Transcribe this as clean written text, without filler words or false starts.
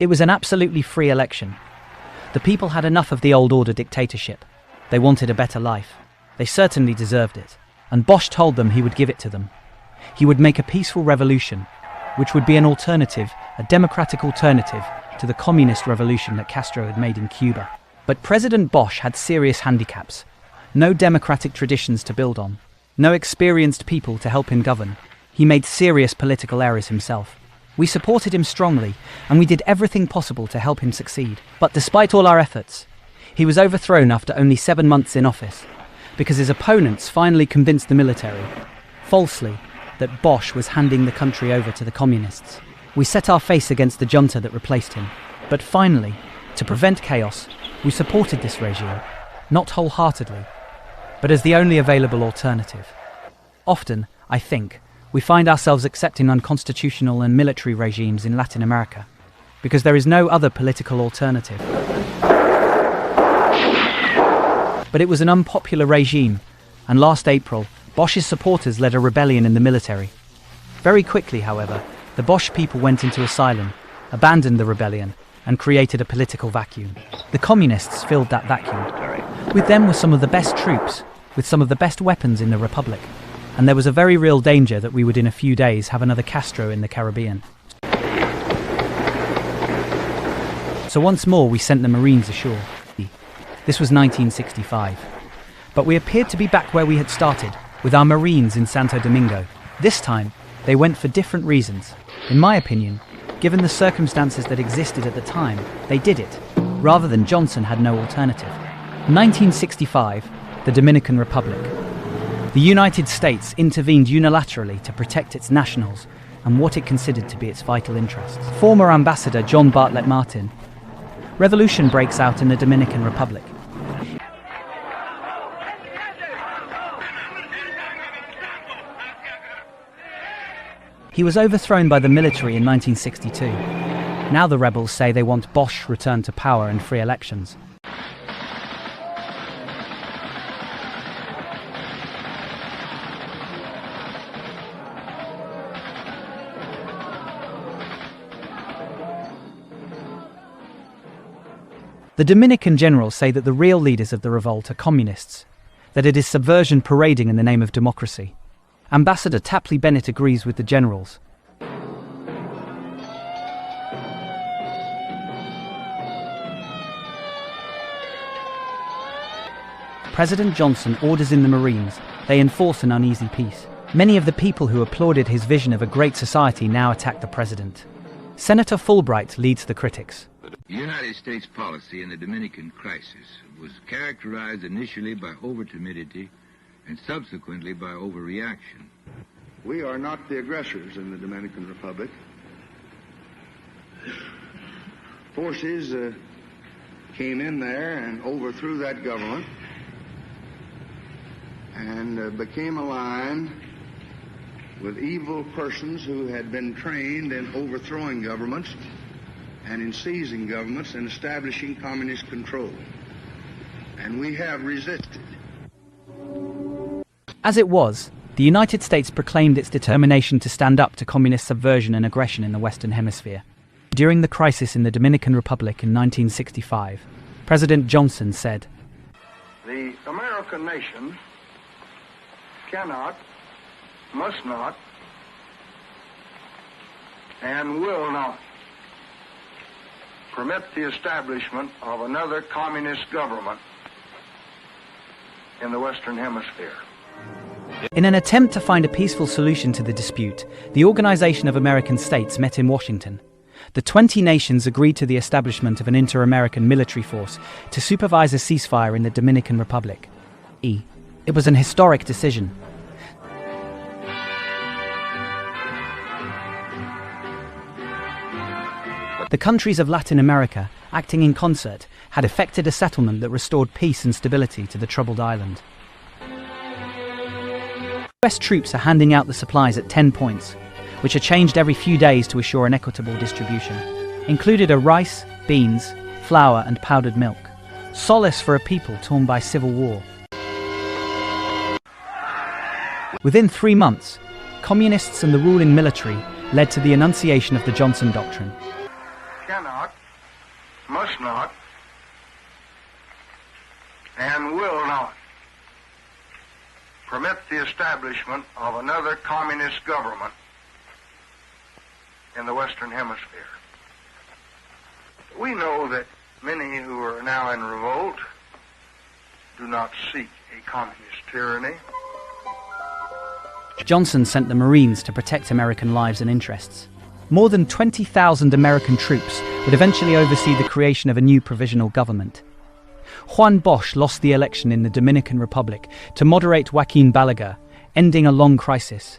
It was an absolutely free election. The people had enough of the old order dictatorship. They wanted a better life. They certainly deserved it. And Bosch told them he would give it to them. He would make a peaceful revolution, which would be an alternative, a democratic alternative, to the communist revolution that Castro had made in Cuba. But President Bosch had serious handicaps. No democratic traditions to build on. No experienced people to help him govern. He made serious political errors himself. We supported him strongly, and we did everything possible to help him succeed. But despite all our efforts, he was overthrown after only 7 months in office, because his opponents finally convinced the military, falsely, that Bosch was handing the country over to the communists. We set our face against the junta that replaced him. But finally, to prevent chaos, we supported this regime, not wholeheartedly, but as the only available alternative. Often, I think, we find ourselves accepting unconstitutional and military regimes in Latin America, because there is no other political alternative. But it was an unpopular regime, and last April, Bosch's supporters led a rebellion in the military. Very quickly, however, the Bosch people went into asylum, abandoned the rebellion, and created a political vacuum. The communists filled that vacuum. With them were some of the best troops, with some of the best weapons in the Republic. And there was a very real danger that we would in a few days have another Castro in the Caribbean. So once more we sent the Marines ashore. This was 1965. But we appeared to be back where we had started, with our Marines in Santo Domingo. This time, they went for different reasons. In my opinion, given the circumstances that existed at the time, they did it, rather than Johnson had no alternative. 1965, the Dominican Republic. The United States intervened unilaterally to protect its nationals and what it considered to be its vital interests. Former Ambassador John Bartlett Martin. Revolution breaks out in the Dominican Republic. He was overthrown by the military in 1962. Now the rebels say they want Bosch returned to power and free elections. The Dominican generals say that the real leaders of the revolt are communists, that it is subversion parading in the name of democracy. Ambassador Tapley Bennett agrees with the generals. President Johnson orders in the Marines. They enforce an uneasy peace. Many of the people who applauded his vision of a great society now attack the president. Senator Fulbright leads the critics. The United States policy in the Dominican crisis was characterized initially by over-timidity and subsequently by overreaction. We are not the aggressors in the Dominican Republic. Forces came in there and overthrew that government and became aligned with evil persons who had been trained in overthrowing governments and in seizing governments and establishing communist control. And we have resisted. As it was, the United States proclaimed its determination to stand up to communist subversion and aggression in the Western Hemisphere. During the crisis in the Dominican Republic in 1965, President Johnson said, "The American nation cannot, must not, and will not permit the establishment of another communist government in the Western Hemisphere." In an attempt to find a peaceful solution to the dispute, the Organization of American States met in Washington. The 20 nations agreed to the establishment of an inter-American military force to supervise a ceasefire in the Dominican Republic. It was an historic decision. The countries of Latin America, acting in concert, had effected a settlement that restored peace and stability to the troubled island. US troops are handing out the supplies at 10 points, which are changed every few days to assure an equitable distribution. Included are rice, beans, flour and powdered milk. Solace for a people torn by civil war. Within 3 months, communists and the ruling military led to the enunciation of the Johnson Doctrine. Cannot, must not, and will not permit the establishment of another communist government in the Western Hemisphere. We know that many who are now in revolt do not seek a communist tyranny. Johnson sent the Marines to protect American lives and interests. More than 20,000 American troops would eventually oversee the creation of a new provisional government. Juan Bosch lost the election in the Dominican Republic to moderate Joaquin Balaguer, ending a long crisis.